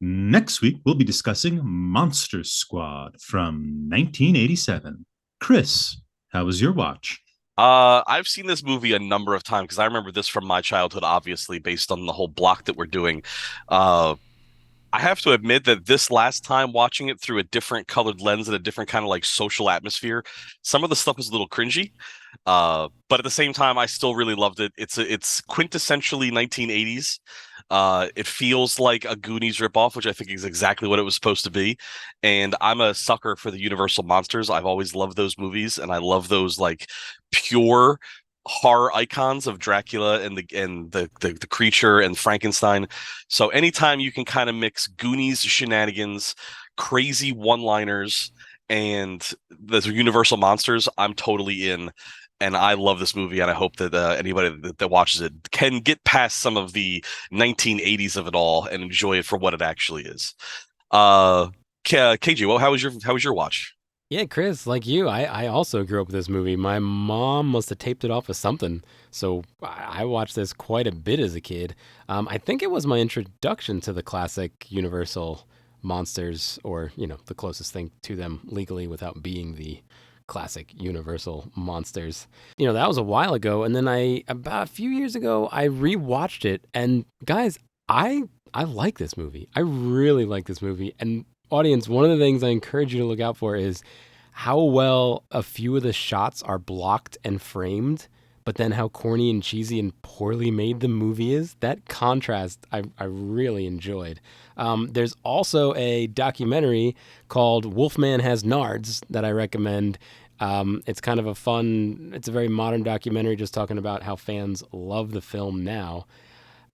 Next week, we'll be discussing Monster Squad from 1987. Chris, how was your watch? I've seen this movie a number of times because I remember this from my childhood, obviously, based on the whole block that we're doing. Uh, I have to admit that this last time watching it through a different colored lens and a different kind of like social atmosphere, some of the stuff was a little cringy. But at the same time, I still really loved it. It's quintessentially 1980s. It feels like a Goonies ripoff, which I think is exactly what it was supposed to be. And I'm a sucker for the Universal monsters. I've always loved those movies, and I love those like pure horror icons of Dracula and the creature and Frankenstein. So anytime you can kind of mix Goonies shenanigans, crazy one-liners, and the Universal monsters, I'm totally in. And I love this movie, and I hope that anybody that watches it can get past some of the 1980s of it all and enjoy it for what it actually is. KJ, well, how was your watch? Yeah, Chris, like you, I also grew up with this movie. My mom must have taped it off of something. So I watched this quite a bit as a kid. I think it was my introduction to the classic Universal monsters, or, the closest thing to them legally without being the classic Universal monsters. That was a while ago. And then about a few years ago, I rewatched it. And guys, I like this movie. I really like this movie. And audience, one of the things I encourage you to look out for is how well a few of the shots are blocked and framed, but then how corny and cheesy and poorly made the movie is. That contrast I really enjoyed. There's also a documentary called Wolfman Has Nards that I recommend. It's kind of it's a very modern documentary just talking about how fans love the film now.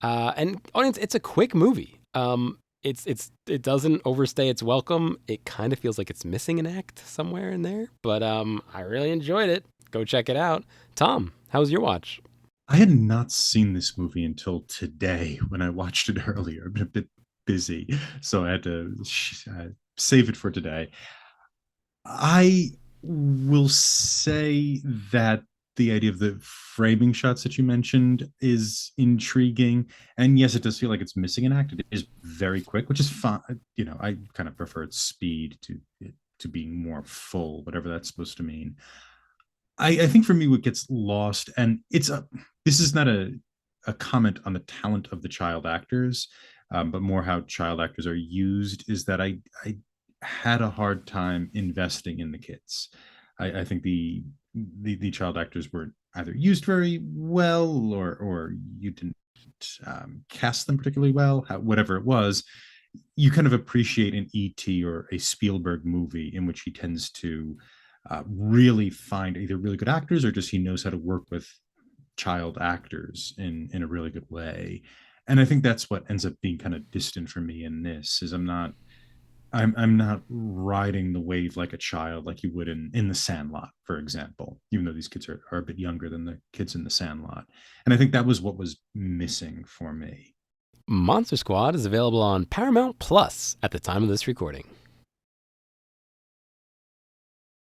And audience, it's a quick movie. It doesn't overstay its welcome. It kind of feels like it's missing an act somewhere in there, but I really enjoyed it. Go check it out. Tom, how was your watch? I had not seen this movie until today when I watched it earlier. I've been a bit busy, so I had to save it for today. I will say that the idea of the framing shots that you mentioned is intriguing. And yes, it does feel like it's missing an act. It is very quick, which is fine. I kind of prefer its speed to being more full, whatever that's supposed to mean. I think for me, what gets lost, and this is not a comment on the talent of the child actors, but more how child actors are used, is that I had a hard time investing in the kids. I think the child actors were either used very well, or you didn't cast them particularly well. Whatever it was, you kind of appreciate an ET or a Spielberg movie in which he tends to really find either really good actors, or just he knows how to work with child actors in a really good way. And I think that's what ends up being kind of distant for me in this, is I'm not riding the wave like a child, like you would in the Sandlot, for example, even though these kids are a bit younger than the kids in the Sandlot. And I think that was what was missing for me. Monster Squad is available on Paramount Plus at the time of this recording.